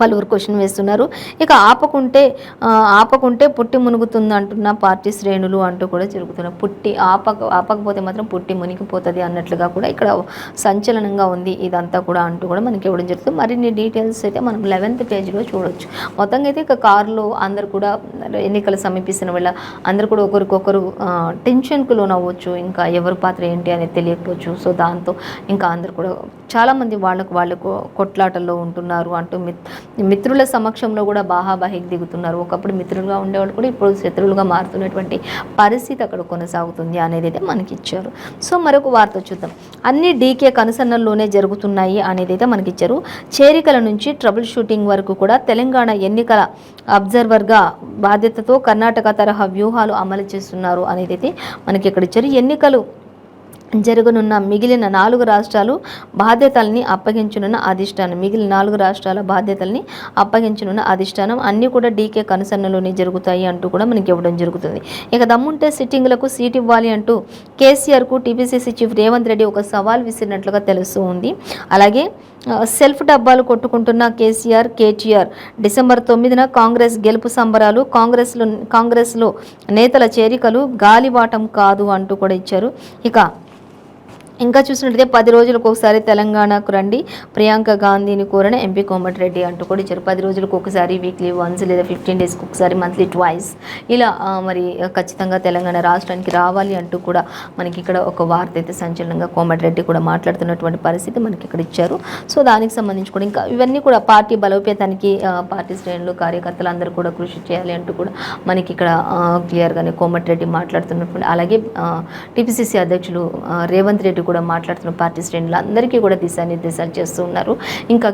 పలువురు క్వశ్చన్ వేస్తున్నారు. ఇక ఆపకుంటే పుట్టి మునుగుతుంది అంటున్న పార్టీ శ్రేణులు అంటూ కూడా జరుగుతున్నారు. ఆపకపోతే మాత్రం పుట్టి మునిగిపోతుంది అన్నట్లుగా కూడా ఇక్కడ సంచలనంగా ఉంది ఇదంతా కూడా అంటూ కూడా మనకి ఇవ్వడం జరుగుతుంది. మరిన్ని డీటెయిల్స్ అయితే మనం 11th పేజీలో చూడొచ్చు. మొత్తంగా అయితే ఇక కారులో అందరు కూడా ఎన్నికలు సమీపిస్తున్న వల్ల అందరు కూడా ఒకరికొకరు టెన్షన్కు లోనవ్వచ్చు. ఇంకా ఎవరి పాత్ర ఏంటి అనేది తెలియకపోవచ్చు. సో దాంతో ఇంకా అందరు కూడా చాలామంది వాళ్ళకు కొట్లాటల్లో ఉంటున్నారు అంటూ మిత్రుల సమక్షంలో కూడా బాహాబాహికి దిగుతున్నారు. ఒకప్పుడు మిత్రులుగా ఉండేవాళ్ళు కూడా ఇప్పుడు శత్రువులుగా మారుతున్నటువంటి పరిస్థితి అక్కడ కొనసాగుతుంది అనేది అయితే మనకి ఇచ్చారు. సో మరొక వార్త చూద్దాం. అన్ని డీకే కనుసన్నల్లోనే జరుగుతున్నాయి అనేది అయితే మనకి ఇచ్చారు. చేరికల నుంచి ట్రబుల్ షూటింగ్ వరకు కూడా తెలంగాణ ఎన్నికల అబ్జర్వర్గా బాధ్యతతో కర్ణాటక తరహా వ్యూహాలు అమలు చేస్తున్నారు అనేది అయితే మనకి ఇక్కడ ఇచ్చారు. ఎన్నికలు జరగనున్న మిగిలిన 4 రాష్ట్రాలు బాధ్యతల్ని అప్పగించనున్న అధిష్టానం అన్నీ కూడా డీకే కనుసన్నలోనే జరుగుతాయి అంటూ కూడా మనకి ఇవ్వడం జరుగుతుంది. ఇక దమ్ముంటే సిట్టింగ్లకు సీట్ ఇవ్వాలి అంటూ కేసీఆర్కు టీపీసీసీ చీఫ్ రేవంత్ రెడ్డి ఒక సవాల్ విసిరినట్లుగా తెలుస్తూ ఉంది. అలాగే సెల్ఫ్ డబ్బాలు కొట్టుకుంటున్న కేటీఆర్ డిసెంబర్ 9న కాంగ్రెస్ గెలుపు సంబరాలు, కాంగ్రెస్లో నేతల చేరికలు గాలివాటం కాదు అంటూ కూడా ఇచ్చారు. ఇంకా చూసినట్లయితే 10 రోజులకు ఒకసారి తెలంగాణకు రండి, ప్రియాంక గాంధీని కోరిన ఎంపీ కోమటిరెడ్డి అంటూ కూడా ఇచ్చారు. 10 రోజులకు ఒకసారి, వీక్లీ వన్స్ లేదా 15 డేస్కి ఒకసారి, మంత్లీ ట్వైస్ ఇలా మరి ఖచ్చితంగా తెలంగాణ రాష్ట్రానికి రావాలి అంటూ కూడా మనకి ఇక్కడ ఒక వార్త అయితే సంచలనంగా కోమటిరెడ్డి కూడా మాట్లాడుతున్నటువంటి పరిస్థితి మనకి ఇక్కడ ఇచ్చారు. సో దానికి సంబంధించి కూడా ఇంకా ఇవన్నీ కూడా పార్టీ బలోపేతానికి పార్టీ శ్రేణులు, కార్యకర్తలు అందరూ కూడా కృషి చేయాలి అంటూ కూడా మనకి ఇక్కడ క్లియర్గానే కోమటిరెడ్డి మాట్లాడుతున్నటువంటి, అలాగే టీపీసీసీ అధ్యక్షులు రేవంత్ రెడ్డి కూడా మాట్లాడుతున్న పార్టీ శ్రేణులు అందరికీ కూడా దిశానిర్దేశాలు చేస్తూ ఉన్నారు. ఇంకా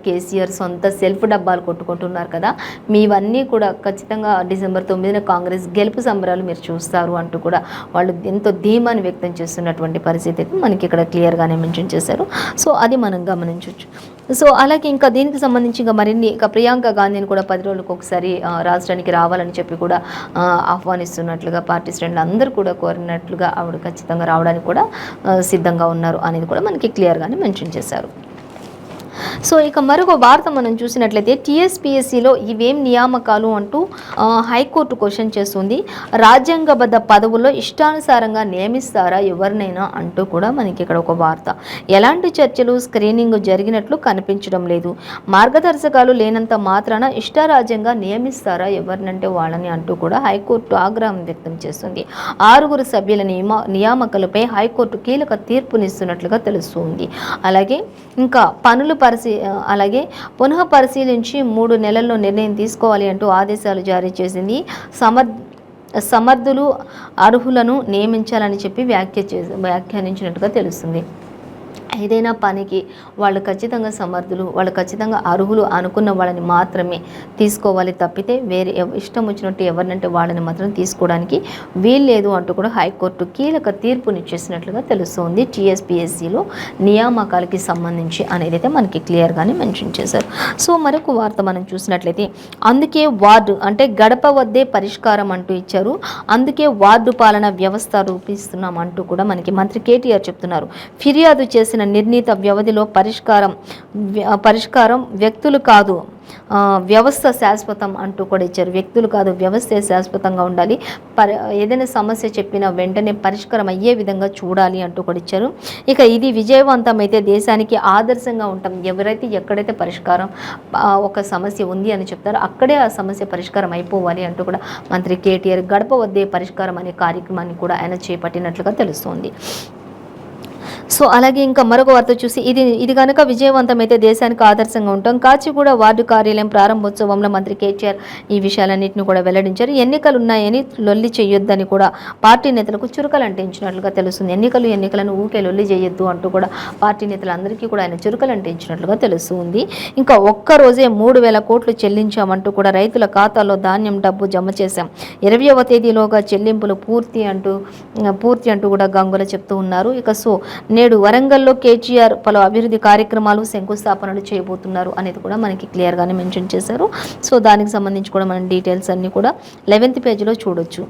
కేసీఆర్ సొంత సెల్ఫ్ డబ్బాలు కొట్టుకుంటున్నారు కదా, మీవన్నీ కూడా ఖచ్చితంగా డిసెంబర్ 9న కాంగ్రెస్ గెలుపు సంబరాలు మీరు చూస్తారు అంటూ కూడా వాళ్ళు ఎంతో ధీమాని వ్యక్తం చేస్తున్నటువంటి పరిస్థితి అయితే మనకి ఇక్కడ క్లియర్గానే మెన్షన్ చేశారు. సో అది మనం గమనించవచ్చు. సో అలాగే ఇంకా దీనికి సంబంధించి ఇంకా మరిన్ని ఇక ప్రియాంక గాంధీని కూడా 10 రోజులకు ఒకసారి రాష్ట్రానికి రావాలని చెప్పి కూడా ఆహ్వానిస్తున్నట్లుగా పార్టీ శ్రేణులు అందరూ కూడా కోరినట్లుగా ఆవిడ ఖచ్చితంగా రావడానికి కూడా సిద్ధంగా ఉన్నారు అనేది కూడా మనకి క్లియర్గానే మెన్షన్ చేశారు. సో ఇక మరొక వార్త మనం చూసినట్లయితే టీఎస్పీఎస్సీలో ఇవేం నియామకాలు అంటూ హైకోర్టు క్వశ్చన్ చేస్తుంది. రాజ్యాంగబద్ధ పదవుల్లో ఇష్టానుసారంగా నియమిస్తారా ఎవరినైనా అంటూ కూడా మనకి ఇక్కడ ఒక వార్త. ఎలాంటి చర్చలు, స్క్రీనింగ్ జరిగినట్లు కనిపించడం లేదు. మార్గదర్శకాలు లేనంత మాత్రాన ఇష్టారాజ్యంగా నియమిస్తారా ఎవరినంటే వాళ్ళని అంటూ కూడా హైకోర్టు ఆగ్రహం వ్యక్తం చేస్తుంది. 6 సభ్యుల నియామకాలపై హైకోర్టు కీలక తీర్పునిస్తున్నట్లుగా తెలుస్తుంది. అలాగే ఇంకా అలాగే పునః పరిశీలించి 3 నెలల్లో నిర్ణయం తీసుకోవాలి అంటూ ఆదేశాలు జారీ చేసింది. సమర్థులు అర్హులను నియమించాలని చెప్పి వ్యాఖ్యానించినట్టుగా తెలుస్తుంది. ఏదైనా పనికి వాళ్ళు ఖచ్చితంగా సమర్థులు, వాళ్ళు ఖచ్చితంగా అర్హులు అనుకున్న వాళ్ళని మాత్రమే తీసుకోవాలి తప్పితే వేరే ఇష్టం వచ్చినట్టు ఎవరినంటే వాళ్ళని మాత్రం తీసుకోవడానికి వీల్లేదు అంటూ కూడా హైకోర్టు కీలక తీర్పునిచ్చేసినట్లుగా తెలుస్తుంది. టీఎస్పీఎస్సీలో నియామకాలకి సంబంధించి అనేది అయితే మనకి క్లియర్గానే మెన్షన్ చేశారు. సో మరొక వార్త మనం చూసినట్లయితే అందుకే వార్డు అంటే గడప వద్దే పరిష్కారం అంటూ ఇచ్చారు. అందుకే వార్డు పాలన వ్యవస్థ రూపిస్తున్నాం అంటూ కూడా మనకి మంత్రి కేటీఆర్ చెప్తున్నారు. ఫిర్యాదు చేసిన నిర్ణీత వ్యవధిలో పరిష్కారం వ్యక్తులు కాదు వ్యవస్థ శాశ్వతం అంటూ కూడా ఇచ్చారు. వ్యక్తులు కాదు వ్యవస్థే శాశ్వతంగా ఉండాలి, ఏదైనా సమస్య చెప్పినా వెంటనే పరిష్కారం అయ్యే విధంగా చూడాలి అంటూ కూడా ఇచ్చారు. ఇక ఇది విజయవంతమైతే దేశానికి ఆదర్శంగా ఉంటాం. ఎవరైతే ఎక్కడైతే పరిష్కారం ఒక సమస్య ఉంది అని చెప్తారో అక్కడే ఆ సమస్య పరిష్కారం అయిపోవాలి అంటూ కూడా మంత్రి కేటీఆర్ గడప వద్దే పరిష్కారం అనే కార్యక్రమాన్ని కూడా ఆయన చేపట్టినట్లుగా తెలుస్తోంది. సో అలాగే ఇంకా మరొక వార్త చూసి ఇది కనుక విజయవంతమైతే దేశానికి ఆదర్శంగా ఉంటాం. కాచిగూడ వార్డు కార్యాలయం ప్రారంభోత్సవంలో మంత్రి కేటీఆర్ ఈ విషయాలన్నింటినీ కూడా వెల్లడించారు. ఎన్నికలు ఉన్నాయని లొల్లి చేయొద్దని కూడా పార్టీ నేతలకు చురుకలు అంటించినట్లుగా తెలుస్తుంది. ఎన్నికలను ఊకే లొల్లి చేయొద్దు అంటూ కూడా పార్టీ నేతలందరికీ కూడా ఆయన చురుకలు అంటించినట్లుగా తెలుస్తుంది. ఇంకా ఒక్కరోజే 3,000 కోట్లు చెల్లించామంటూ కూడా రైతుల ఖాతాలో ధాన్యం డబ్బు జమ చేశాం. 20వ తేదీలోగా చెల్లింపులు పూర్తి అంటూ కూడా గంగుల చెప్తూ ఉన్నారు. ఇక సో నేడు వరంగల్లో కేటీఆర్ పలు అభివృద్ధి కార్యక్రమాలు శంకుస్థాపనలు చేయబోతున్నారు అనేది కూడా మనకి క్లియర్గానే మెన్షన్ చేశారు. సో దానికి సంబంధించి కూడా మనం డీటెయిల్స్ అన్ని కూడా 11th పేజీలో చూడొచ్చు.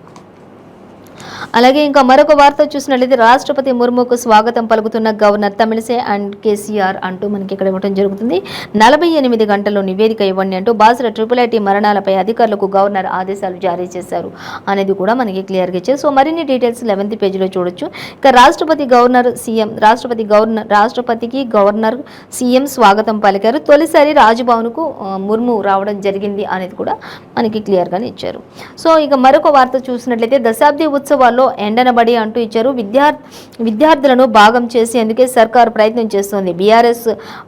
అలాగే ఇంకా మరొక వార్త చూసినట్లయితే రాష్ట్రపతి ముర్ముకు స్వాగతం పలుకుతున్న గవర్నర్ తమిళిసై అండ్ కేసీఆర్ అంటూ మనకి ఇక్కడ ఇవ్వడం జరుగుతుంది. 48 గంటల్లో నివేదిక ఇవ్వండి అంటూ బాధితుల ట్రిపుల్ మరణాలపై అధికారులకు గవర్నర్ ఆదేశాలు జారీ చేశారు అనేది కూడా మనకి క్లియర్గా ఇచ్చారు. సో మరిన్ని డీటెయిల్స్ 11th పేజీలో చూడొచ్చు. ఇక రాష్ట్రపతికి గవర్నర్ సీఎం స్వాగతం పలికారు. తొలిసారి రాజ్భవన్కు ముర్ము రావడం జరిగింది అనేది కూడా మనకి క్లియర్గానే ఇచ్చారు. సో ఇక మరొక వార్త చూసినట్లయితే దశాబ్ది ఉత్సవాల్లో ఎండనబడి అంటూ ఇచ్చారు. విద్యార్థులను భాగం చేసేందుకే సర్కారు ప్రయత్నం చేస్తోంది.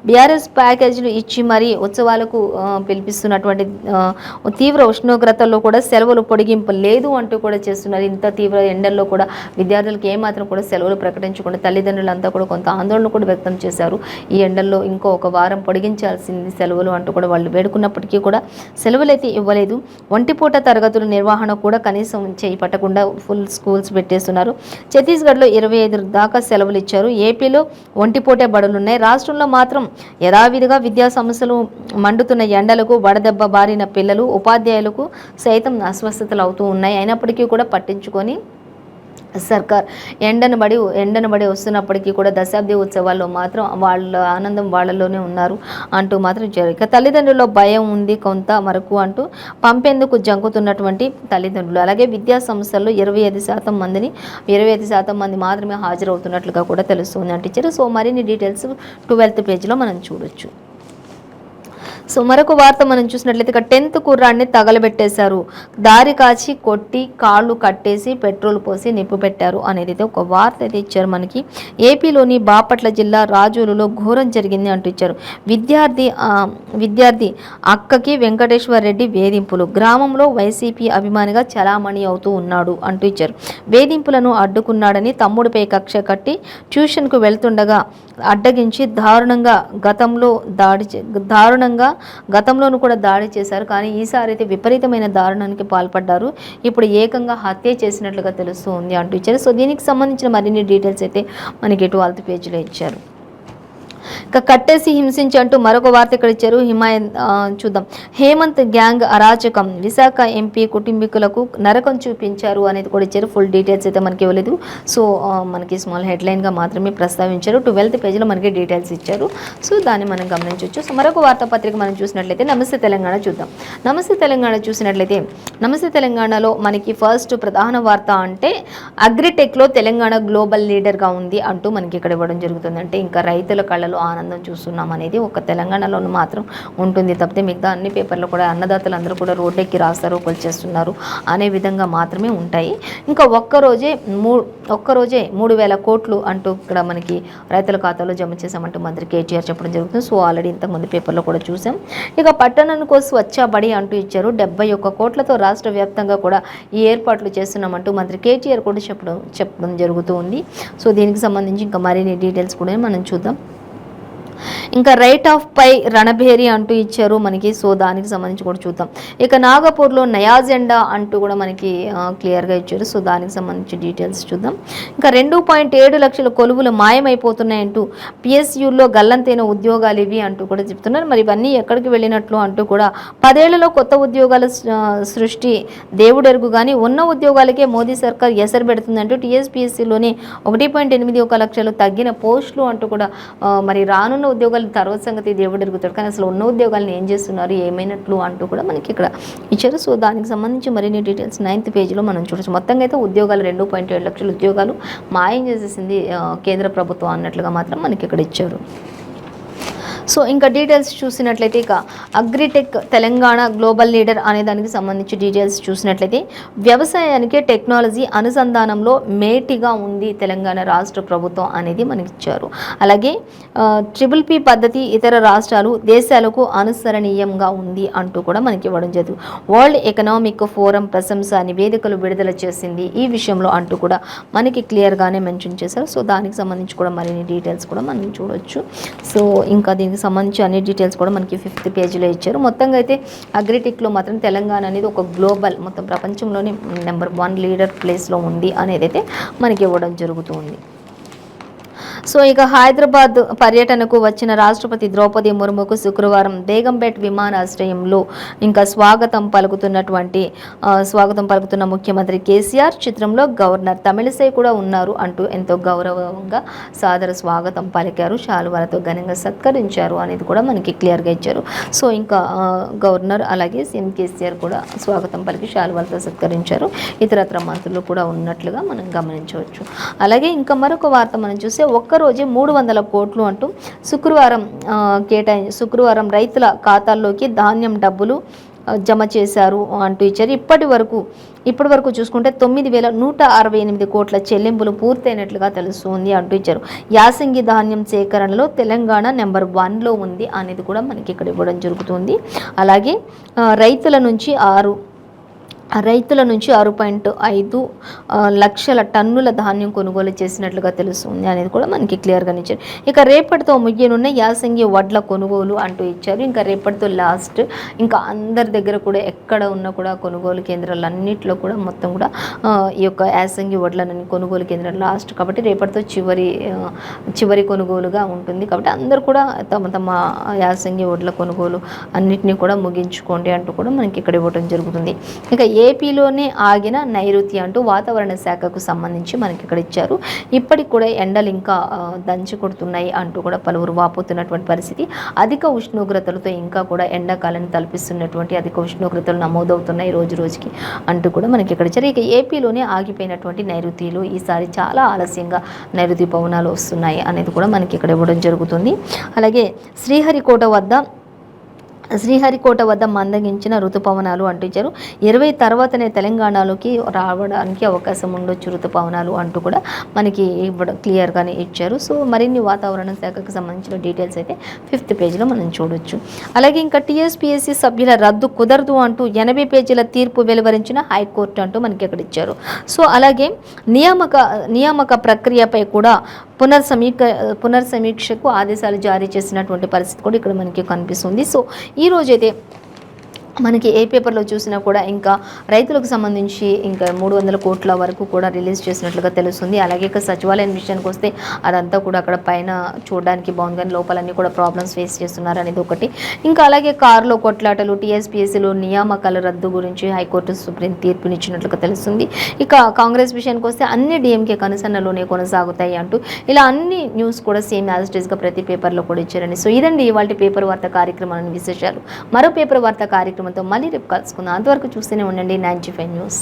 బీఆర్ఎస్ ప్యాకేజీలు ఇచ్చి మరీ ఉత్సవాలకు పిలిపిస్తున్నటువంటి తీవ్ర ఉష్ణోగ్రతల్లో కూడా సెలవులు పొడిగింపు లేదు అంటూ కూడా చేస్తున్నారు. ఇంత తీవ్ర ఎండల్లో కూడా విద్యార్థులకు ఏమాత్రం కూడా సెలవులు ప్రకటించకుండా తల్లిదండ్రులంతా కూడా కొంత ఆందోళన కూడా వ్యక్తం చేశారు. ఈ ఎండల్లో ఒక వారం పొడిగించాల్సింది సెలవులు అంటూ కూడా వాళ్ళు వేడుకున్నప్పటికీ కూడా సెలవులు అయితే ఇవ్వలేదు. ఒంటిపూట తరగతుల నిర్వహణ కూడా కనీసం చేపట్టకుండా ఫుల్ స్కూల్స్ పెట్టేస్తున్నారు. ఛత్తీస్గఢ్లో 25 దాకా సెలవులు ఇచ్చారు. ఏపీలో ఒంటిపూటే బడులున్నాయి. రాష్ట్రంలో మాత్రం యథావిధిగా విద్యా సంస్థలు మండుతున్న ఎండలకు వడదెబ్బ బారిన పిల్లలు ఉపాధ్యాయులకు సైతం అస్వస్థతలు అవుతూ ఉన్నాయి. అయినప్పటికీ కూడా పట్టించుకొని సర్కార్ ఎండనబడి వస్తున్నప్పటికీ కూడా దశాబ్ది ఉత్సవాల్లో మాత్రం వాళ్ళ ఆనందం వాళ్ళలోనే ఉన్నారు అంటూ మాత్రం ఇచ్చారు. ఇక తల్లిదండ్రుల్లో భయం ఉంది కొంత వరకు అంటూ పంపేందుకు జంకుతున్నటువంటి తల్లిదండ్రులు. అలాగే విద్యా సంస్థల్లో 25% మంది మాత్రమే హాజరవుతున్నట్లుగా కూడా తెలుస్తుంది అంటే ఇచ్చారు. సో మరిన్ని డీటెయిల్స్ 12th పేజీలో మనం చూడొచ్చు. సో మరొక వార్త మనం చూసినట్లయితే 10th కుర్రాన్ని తగలబెట్టేశారు. దారి కాచి కొట్టి కాళ్ళు కట్టేసి పెట్రోల్ పోసి నిప్పు పెట్టారు అనేది అయితే ఒక వార్త అయితే ఇచ్చారు మనకి. ఏపీలోని బాపట్ల జిల్లా రాజూలులో ఘోరం జరిగింది అంటూ ఇచ్చారు. విద్యార్థి అక్కకి వెంకటేశ్వర రెడ్డి వేధింపులు. గ్రామంలో వైసీపీ అభిమానిగా చలామణి అవుతూ ఉన్నాడు అంటూ ఇచ్చారు. వేధింపులను అడ్డుకున్నాడని తమ్ముడిపై కక్ష కట్టి ట్యూషన్కు వెళ్తుండగా అడ్డగించి గతంలోనూ కూడా దాడి చేశారు. కానీ ఈసారి అయితే విపరీతమైన దారుణానికి పాల్పడ్డారు. ఇప్పుడు ఏకంగా హత్య చేసినట్లుగా తెలుస్తూ ఉంది అంటూ ఇచ్చారు. సో దీనికి సంబంధించిన మరిన్ని డీటెయిల్స్ అయితే మనకి 12th పేజీలో ఇచ్చారు. ఇక కట్టేసి హింసించి అంటూ మరొక వార్త ఇక్కడ ఇచ్చారు. చూద్దాం. హేమంత్ గ్యాంగ్ అరాచకం, విశాఖ ఎంపీ కుటుంబీకులకు నరకం చూపించారు అనేది కూడా ఇచ్చారు. ఫుల్ డీటెయిల్స్ అయితే మనకి ఇవ్వలేదు. సో మనకి స్మాల్ హెడ్లైన్గా మాత్రమే ప్రస్తావించారు. 12th పేజీలో మనకి డీటెయిల్స్ ఇచ్చారు. సో దాన్ని మనం గమనించవచ్చు. సో మరొక వార్తాపత్రిక మనం చూసినట్లయితే నమస్తే తెలంగాణ చూద్దాం. నమస్తే తెలంగాణ చూసినట్లయితే నమస్తే తెలంగాణలో మనకి ఫస్ట్ ప్రధాన వార్త అంటే అగ్రిటెక్లో తెలంగాణ గ్లోబల్ లీడర్గా ఉంది అంటూ మనకి ఇక్కడ ఇవ్వడం జరుగుతుంది. అంటే ఇంకా రైతుల కళ్ళలో ఆనందం చూస్తున్నాం అనేది ఒక తెలంగాణలో మాత్రం ఉంటుంది తప్పితే మిగతా అన్ని పేపర్లో కూడా అన్నదాతలు అందరూ కూడా రోడ్డెక్కి రాస్తారు కొలిచేస్తున్నారు అనే విధంగా మాత్రమే ఉంటాయి. ఇంకా ఒక్కరోజే 3,000 కోట్లు అంటూ ఇక్కడ మనకి రైతుల ఖాతాలో జమ చేశామంటూ మంత్రి కేటీఆర్ చెప్పడం జరుగుతుంది. సో ఆల్రెడీ ఇంతకుముందు పేపర్లో కూడా చూసాం. ఇక పట్టణానికి స్వచ్ఛ బడి అంటూ ఇచ్చారు. 71 కోట్లతో రాష్ట్ర వ్యాప్తంగా కూడా ఈ ఏర్పాట్లు చేస్తున్నామంటూ మంత్రి కేటీఆర్ కూడా చెప్పడం జరుగుతూ ఉంది. సో దీనికి సంబంధించి ఇంకా మరిన్ని డీటెయిల్స్ కూడా మనం చూద్దాం. ఇంకా రైట్ ఆఫ్ పై రణభేరి అంటూ ఇచ్చారు మనకి. సో దానికి సంబంధించి కూడా చూద్దాం. ఇక నాగపూర్లో నయా జెండా అంటూ కూడా మనకి క్లియర్గా ఇచ్చారు. సో దానికి సంబంధించి డీటెయిల్స్ చూద్దాం. ఇంకా 2.7 లక్షల కొలువులు మాయమైపోతున్నాయంటూ పిఎస్యూలో గల్లంతైన ఉద్యోగాలు ఇవి అంటూ కూడా చెప్తున్నారు. మరి ఇవన్నీ ఎక్కడికి వెళ్ళినట్లు అంటూ కూడా 10 ఏళ్లలో కొత్త ఉద్యోగాల సృష్టి దేవుడెరుగు కానీ ఉన్న ఉద్యోగాలకే మోదీ సర్కార్ ఎసరు పెడుతుందంటూ టీఎస్పీఎస్సీలోని 1.81 లక్షలు తగ్గిన పోస్టులు అంటూ కూడా మరి రానున్న ఉద్యోగాలు తర్వాత సంగతి దేవుడు ఎరుగుతాడు, కానీ అసలు ఉన్న ఉద్యోగాలను ఏం చేస్తున్నారు, ఏమైనట్లు అంటూ కూడా మనకి ఇక్కడ ఇచ్చారు. సో దానికి సంబంధించి మరిన్ని డీటెయిల్స్ 9th పేజీలో మనం చూడొచ్చు. మొత్తంగా అయితే ఉద్యోగాలు 2.7 లక్షల ఉద్యోగాలు మాయం చేసేసింది కేంద్ర ప్రభుత్వం అన్నట్లుగా మాత్రం మనకి ఇక్కడ ఇచ్చారు. సో ఇంకా డీటెయిల్స్ చూసినట్లయితే ఇక అగ్రిటెక్ తెలంగాణ గ్లోబల్ లీడర్ అనే దానికి సంబంధించి డీటెయిల్స్ చూసినట్లయితే వ్యవసాయానికి టెక్నాలజీ అనుసంధానంలో మేటిగా ఉంది తెలంగాణ రాష్ట్ర ప్రభుత్వం అనేది మనకి ఇచ్చారు. అలాగే ట్రిపుల్ పి పద్ధతి ఇతర రాష్ట్రాలు దేశాలకు అనుసరణీయంగా ఉంది అంటూ కూడా మనకి ఇవ్వడం జరిగింది. వరల్డ్ ఎకనామిక్ ఫోరం ప్రశంస నివేదికలు విడుదల చేసింది ఈ విషయంలో అంటూ కూడా మనకి క్లియర్గానే మెన్షన్ చేశారు. సో దానికి సంబంధించి కూడా మరిన్ని డీటెయిల్స్ కూడా మనం చూడొచ్చు. సో ఇంకా దీనికి సంబంధించి అన్ని డీటెయిల్స్ కూడా మనకి 5th పేజీలో ఇచ్చారు. మొత్తంగా అయితే అగ్రిటెక్లో మాత్రం తెలంగాణ అనేది ఒక గ్లోబల్ మొత్తం ప్రపంచంలోనే నెంబర్ 1 లీడర్ ప్లేస్లో ఉంది అనేది అయితే మనకి ఇవ్వడం జరుగుతుంది. సో ఇక హైదరాబాద్ పర్యటనకు వచ్చిన రాష్ట్రపతి ద్రౌపది ముర్ముకు శుక్రవారం బేగంపేట్ విమానాశ్రయంలో ఇంకా స్వాగతం పలుకుతున్న ముఖ్యమంత్రి కేసీఆర్ చిత్రంలో గవర్నర్ తమిళిసై కూడా ఉన్నారు అంటూ ఎంతో గౌరవంగా సాదర స్వాగతం పలికారు, శాలువాలతో ఘనంగా సత్కరించారు అనేది కూడా మనకి క్లియర్గా ఇచ్చారు. సో ఇంకా గవర్నర్ అలాగే సీఎం కేసీఆర్ కూడా స్వాగతం పలికి శాలువాలతో సత్కరించారు. ఇతరత్ర మంత్రులు కూడా ఉన్నట్లుగా మనం గమనించవచ్చు. అలాగే ఇంకా మరొక వార్త మనం చూస్తే ఒక్కరోజే 300 కోట్లు అంటూ శుక్రవారం రైతుల ఖాతాల్లోకి ధాన్యం డబ్బులు జమ చేశారు అంటూ ఇచ్చారు. ఇప్పటి వరకు చూసుకుంటే 9,168 కోట్ల చెల్లింపులు పూర్తయినట్లుగా తెలుస్తుంది అంటూ ఇచ్చారు. యాసంగి ధాన్యం సేకరణలో తెలంగాణ నెంబర్ 1లో ఉంది అనేది కూడా మనకి ఇక్కడ ఇవ్వడం జరుగుతుంది. అలాగే రైతుల నుంచి 6.5 లక్షల టన్నుల ధాన్యం కొనుగోలు చేసినట్లుగా తెలుస్తుంది అనేది కూడా మనకి క్లియర్గా ఇచ్చారు. ఇక రేపటితో ముగియనున్న యాసంగి వడ్ల కొనుగోలు అంటూ ఇచ్చారు. ఇంకా రేపటితో లాస్ట్, ఇంకా అందరి దగ్గర కూడా ఎక్కడ ఉన్నా కూడా కొనుగోలు కేంద్రాలన్నింటిలో కూడా మొత్తం కూడా ఈ యొక్క యాసంగి వడ్లని కొనుగోలు కేంద్రం లాస్ట్ కాబట్టి రేపటితో చివరి కొనుగోలుగా ఉంటుంది. కాబట్టి అందరూ కూడా తమ యాసంగి వడ్ల కొనుగోలు అన్నిటినీ కూడా ముగించుకోండి అంటూ కూడా మనకి ఇక్కడ ఇవ్వడం జరుగుతుంది. ఇక ఏపీలోనే ఆగిన నైరుతి అంటూ వాతావరణ శాఖకు సంబంధించి మనకి ఇక్కడ ఇచ్చారు. ఇప్పటికి కూడా ఎండలు ఇంకా దంచి కొడుతున్నాయి అంటూ కూడా పలువురు వాపోతున్నటువంటి పరిస్థితి. అధిక ఉష్ణోగ్రతలతో ఇంకా కూడా ఎండాకాలాన్ని తలపిస్తున్నటువంటి అధిక ఉష్ణోగ్రతలు నమోదవుతున్నాయి రోజు రోజుకి అంటూ కూడా మనకి ఇక్కడ ఇచ్చారు. ఇక ఏపీలోనే ఆగిపోయినటువంటి నైరుతిలో ఈసారి చాలా ఆలస్యంగా నైరుతి పవనాలు వస్తున్నాయి అనేది కూడా మనకి ఇక్కడ ఇవ్వడం జరుగుతుంది. అలాగే శ్రీహరికోట వద్ద మందగించిన ఋతుపవనాలు అంటూ ఇచ్చారు. 20 తర్వాతనే తెలంగాణలోకి రావడానికి అవకాశం ఉండొచ్చు ఋతుపవనాలు అంటూ కూడా మనకి ఇవ్వడం క్లియర్గానే ఇచ్చారు. సో మరిన్ని వాతావరణ శాఖకు సంబంధించిన డీటెయిల్స్ అయితే 5th పేజీలో మనం చూడొచ్చు. అలాగే ఇంకా టీఎస్పీఎస్సీ సభ్యుల రద్దు కుదరదు అంటూ 80 పేజీల తీర్పు వెలువరించిన హైకోర్టు అంటూ మనకి ఇక్కడ ఇచ్చారు. సో అలాగే నియామక ప్రక్రియపై కూడా పునర్సమీక్షకు ఆదేశాలు జారీ చేసినటువంటి పరిస్థితి కూడా ఇక్కడ మనకి కనిపిస్తుంది. సో ఈ రోజైతే మనకి ఏ పేపర్లో చూసినా కూడా ఇంకా రైతులకు సంబంధించి ఇంకా 300 కోట్ల వరకు కూడా రిలీజ్ చేసినట్లుగా తెలుస్తుంది. అలాగే ఇక సచివాలయం విషయానికి వస్తే అదంతా కూడా అక్కడ పైన చూడడానికి బాగుంది, కానీ లోపలన్నీ కూడా ప్రాబ్లమ్స్ ఫేస్ చేస్తున్నారు అనేది ఒకటి. ఇంకా అలాగే కారులో కొట్లాటలు, టీఎస్పీఎస్సీలో నియామకాల రద్దు గురించి హైకోర్టు సుప్రీం తీర్పునిచ్చినట్లుగా తెలుస్తుంది. ఇక కాంగ్రెస్ విషయానికి వస్తే అన్ని డిఎంకే కనుసన్నలోనే కొనసాగుతాయి అంటూ ఇలా అన్ని న్యూస్ కూడా సేమ్ యాజ్ ఇట్ ఈస్గా ప్రతి పేపర్లో కూడా ఇచ్చారండి. సో ఇదండి ఇవాళ పేపర్ వార్త కార్యక్రమాన్ని విశేషాలు. మరో పేపర్ వార్త కార్యక్రమంతో మళ్ళీ రేపు కలుసుకుందాం. అంతవరకు చూస్తూనే ఉండండి 95 న్యూస్.